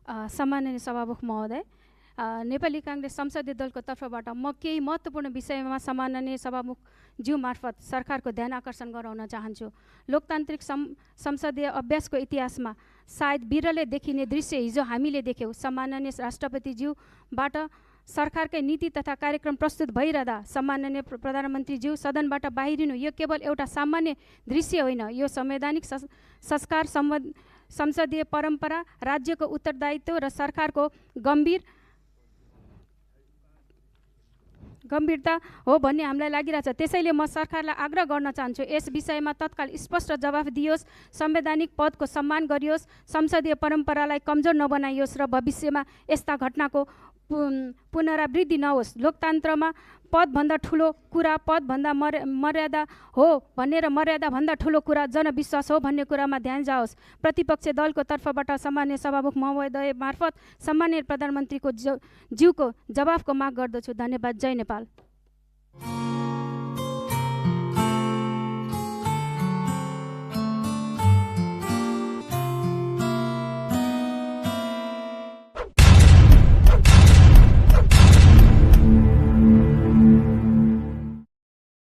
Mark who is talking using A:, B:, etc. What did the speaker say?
A: सम्माननीय सभामुख महोदय, नेपाली काङ्ग्रेस संसदीय दलको तर्फबाट म केही महत्त्वपूर्ण विषयमा सम्माननीय सभामुखज्यू मार्फत सरकारको ध्यान आकर्षण गराउन चाहन्छु। लोकतान्त्रिक संसदीय अभ्यासको इतिहासमा सायद बिरलै देखिने दृश्य हिजो हामीले देख्यौँ। सम्माननीय राष्ट्रपतिज्यूबाट सरकारकै नीति तथा कार्यक्रम प्रस्तुत भइरहँदा सम्माननीय प्रधानमन्त्रीज्यू सदनबाट बाहिरिनु यो केवल एउटा सामान्य दृश्य होइन, यो संवैधानिक संस्कार, संसदीय परम्परा, राज्यको उत्तरदायित्व र सरकारको गम्भीरता हो भन्ने हामीलाई लागिरहेछ। त्यसैले म सरकारलाई आग्रह गर्न चाहन्छु, यस विषयमा तत्काल स्पष्ट जवाफ दियोस्, संवैधानिक पदको सम्मान गरियोस्, संसदीय परम्परालाई कमजोर नबनाइयोस् र भविष्यमा यस्ता घटनाको पुनरावृत्ति नहोस्। लोकतन्त्रमा पदभन्दा ठुलो कुरा पदभन्दा मर्यादा हो भन्ने र मर्यादाभन्दा ठुलो कुरा जनविश्वास हो भन्ने कुरामा ध्यान जाओस्। प्रतिपक्षी दलको तर्फबाट सम्माननीय सभामुख महोदय मार्फत सम्माननीय प्रधानमन्त्रीको ज्यूको जवाफको माग गर्दछु। धन्यवाद। जय नेपाल।